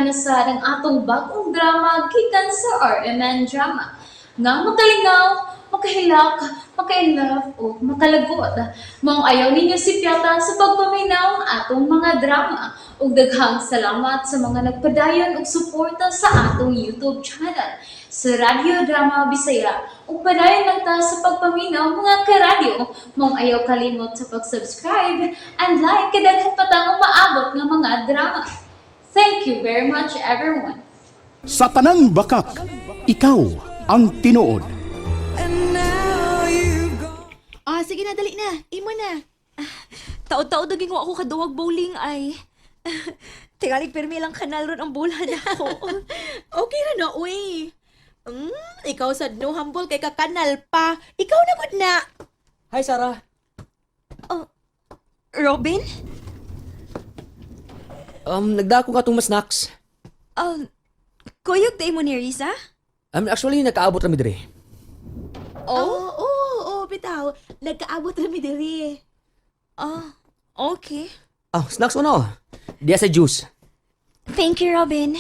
na sa ng atong bagong drama gikan sa RMN Drama. Nga makalingaw, makahilak, maka-inlove, o makalagot. Maong ayaw ninyo si Piota sa pagpaminaw ang atong mga drama. Ug daghang salamat sa mga nagpadayon og suporta sa atong YouTube channel sa Radyo Drama Bisaya. Ug padayon lang ta sa pagpaminaw mga karadyo. Maong ayaw kalimot sa pag-subscribe and like kadaghan pa tang maabot nga mga drama. Thank you very much everyone. Sa tanang bakak, ikaw ang tinuod. Sige na, dali na. Imo na. Taod-taod naging ako kaduwag bowling ay. Tingalig permi lang kanal ron ang bola na ako. Okay na na, uy. Ikaw sad no humble kay kakanal pa. Ikaw na gud na. Hi, Sarah. Robin? Nagdako ka itong mas snacks. Kuyog day mo ni Risa? Actually, nagkaabot kami dire. Oo, bitaw. Nagkaabot na mi diri. Okay. Snacks o no? Diya sa juice. Thank you, Robin.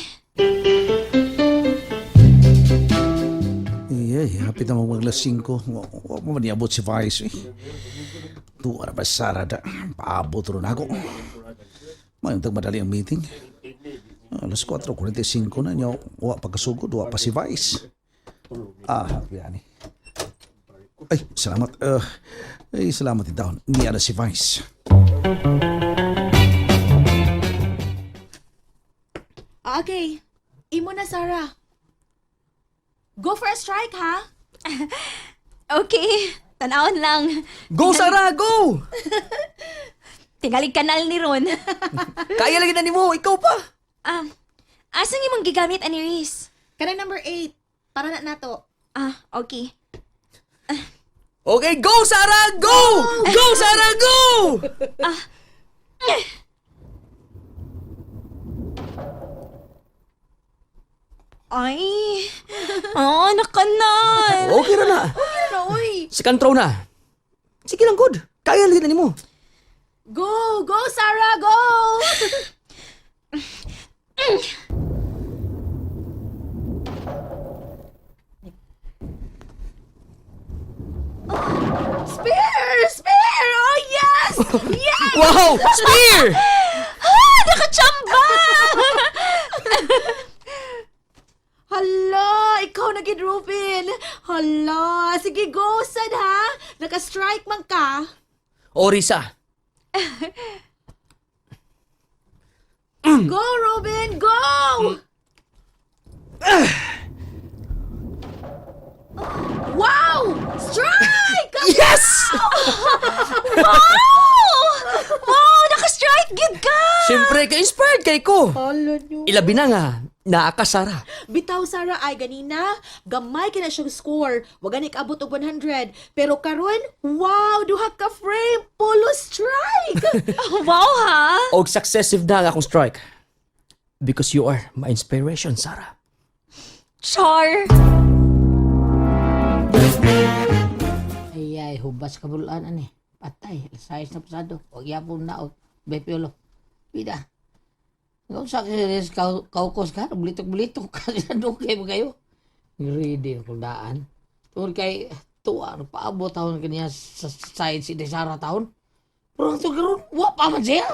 Hapit na maglas 5. Huwag mo maniabot si Vice. Tuwa na ba Sara da? Paabot rin ako. Mayroon madali ang meeting. Alas 4:45 na niya. Huwag pagkasugod. Huwag pa si Vice. Yan eh. Ay, salamat. Salamat din taon. Niya na si Vice. Okay. Imo na, Sarah. Go for a strike, ha? Okay. Tanawon lang. Go, Sarah! Go! Tingalig kanal ni Ron. Kaya lagi na ni mo. Ikaw pa. Asang imong gigamit, ani Riz? Kanang number 8. Para na nato. Okay. Okay, go, Sarah! Go! Go, Sarah! Go! Ay. Nakanal. Okay na na. Ano, uy? Second throw na. Sige lang, good. Kaya lagi na ni mo. Go! Go, Sarah! Go! Spear! Spear! Oh, yes! Yes! Wow! Spear! Nakachamba! Hala! Ikaw na gid, Ruben! Hala! Sige, go, sad ha! Naka-strike man ka! O, Risa. Go, Ruben! Go! Wow! Strike! Yes! Wow! Naka-strike gid ka! Siyempre, ka-inspired kay ko. Hala nyo. Ilabi na nga, naakasara. Bitaw, Sarah, ay ganina, gamay ka na siyang score. Wag ganik abot og 100. Pero karon, wow, duha ka frame, polo strike. Wow, ha? Og successive na nga akong strike. Because you are my inspiration, Sarah. Char! Ay, hubas kabulaan ani. Patay, sayas na pasado. Huwag yapon na o. Bepiolo. Pida. Kung sa kiris, kaukos ka, bulitok-bulitok ka. Dukay mo kayo. Ready na kuldaan. Tungkol kay tuwa, paabot taon kanya sa science si Desara taon. Pero ang tugaron, wa pa man siya.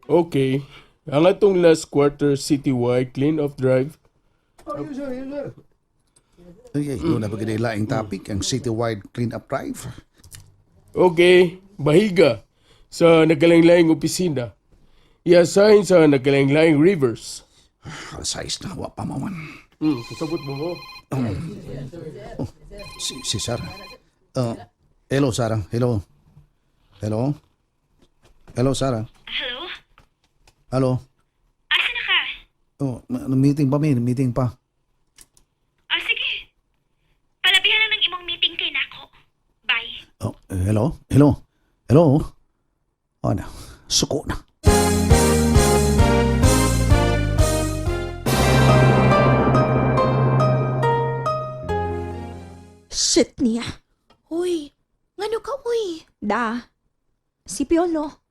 Okay. Ang atong last quarter citywide clean-off drive. Doon na pagkita laing topic, ang citywide clean-up drive. Okay. Bahiga sa nagkalaing-laing opisina. I-assign sa nagkalaing-laing rivers. Alas 6 na, wa pa maman. Kasabot mo mo. Si Sarah. Hello, Sarah. Hello. Hello? Hello, Sarah. Hello? Hello? Asa na ka? Meeting pa, meeting pa. Sige. Palabihan na ng imong meeting kay nako. Bye. Hello? Hello? Hello? Na, suko na. Shit niya. Uy, ngano ka, uy? Da. Si Piolo.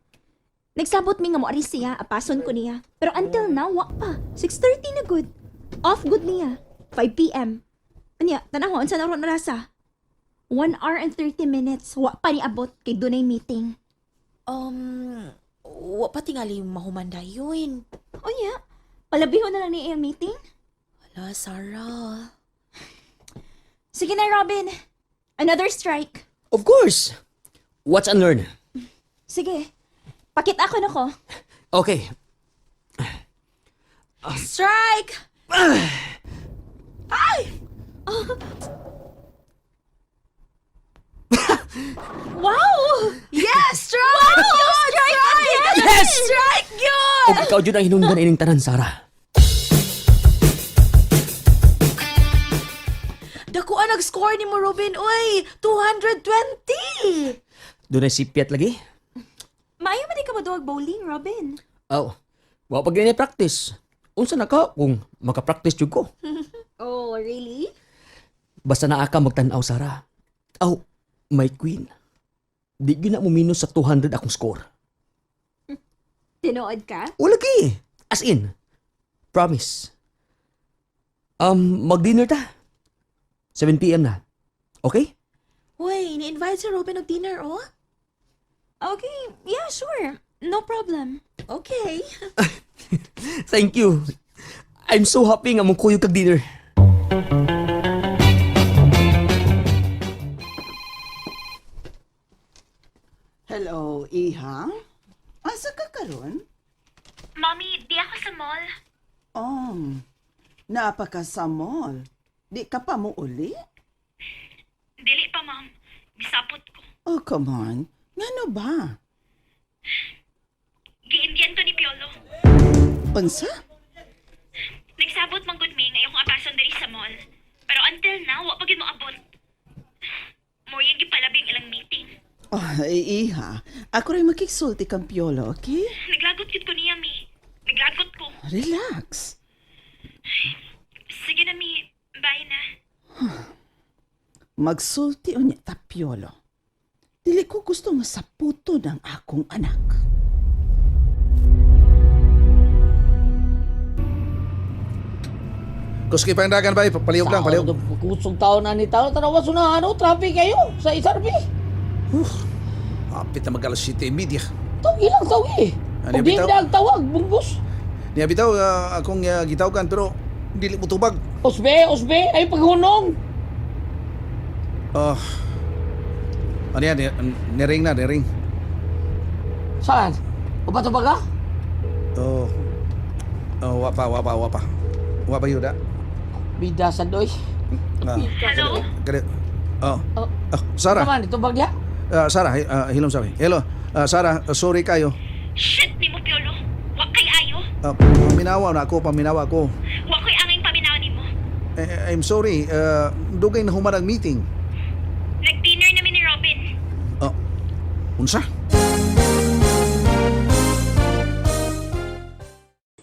Nagsabot mi nga mo ari siya, apason ko niya. Pero until now, wa pa. 6:30 na good. Off good niya. 5 p.m. Anya, tanahon sa naron narasa. 1 hour and 30 minutes. Wa pa ni abot kay dunay meeting. Wa pa tingali mahumanda yun. O ya, palabihon na lang ni iyang meeting. Wala, Sarah. Sige na, Robin. Another strike. Of course. Watch and learn. Sige. Pakit ako na ko. Okay. Strike! Wow! Yes! Strike! Wow! Strike again! Yes! Strike yun! O ikaw dyan ang hinungdan ining tanan, Sarah. Dakuan nag-score ni mo, Robin. Uy, 220! Doon ay sipiat lagi. Maayo man di ka maduwag bowling, Robin. Oh, wa pag ganyan practice. Unsa na ka kung makapractice jud ko? Oh, really? Basta naa ka magtan-aw, Sarah. Oh, my queen. Di gina mo minus sa 200 akong score. Tinood ka? O lagi. As in. Promise. Mag-dinner ta. 7 p.m. na. Okay? Uy, ni-invite si Robin og dinner, oh? Okay, yeah, sure. No problem. Okay. Thank you. I'm so happy nga mong kuyog kag dinner. Hello, Iha? Asa ka karon? Mommy, di ako sa mall. Naapa ka sa mall. Di ka pa mo uli? Dili pa, ma'am. Bisapot ko. Oh, come on. Ngano ba? Giimbyan to ni Piolo. Unsa? Nagsabot mang good me ngayong apason diri sa mall. Pero until now, wa pa gid mo abot. Mo yung gipalabing ilang meeting. Iha. Ako rin makiksulti kang piolo, okay? Naglagot gid ko niya, mi. Naglagot ko. Relax. Sige na, mi. Bye na. Magsulti unya ta piolo. Dili ko gusto masaputo ng akong anak. Kuski paindagan ba? Palihog lang, palihog. Kusog taon na ni taon. Tanawa na traffic kayo sa isarbi. Apit na mag-alas 7:30. Tawi lang tawi. Ano, Kung di bitaw? nagtawag, bungbus. Niya bitaw, akong gitawgan pero dili mo tubag. Osbe, ay paghunong. Ano yan? Niring na, niring. Saan? Upa ka? Oh, wapa. Wapa yuda. Bida sa doy. Hello? Ganit. Sarah. Naman, ito bagya. Sarah, hilom sabi. Hello, Sarah, sorry kayo. Shit, ni mo, Piolo. Wa kay ayo. Paminawa ko. Wa ko'y angay paminaw ni mo. I'm sorry, dugay na humarang meeting. Nag-dinner namin ni Robin. Unsa?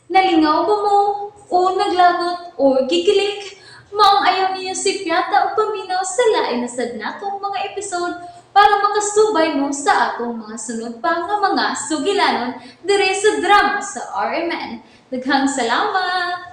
Nalingaw ba mo? O naglagot? O gigilik? Maong ayaw niya si Piata o paminaw sa lain na sad natong mga episode para makasubay mo sa atong mga sunod pa nga mga sugilanon dire sa drama sa RMN. Daghang salamat!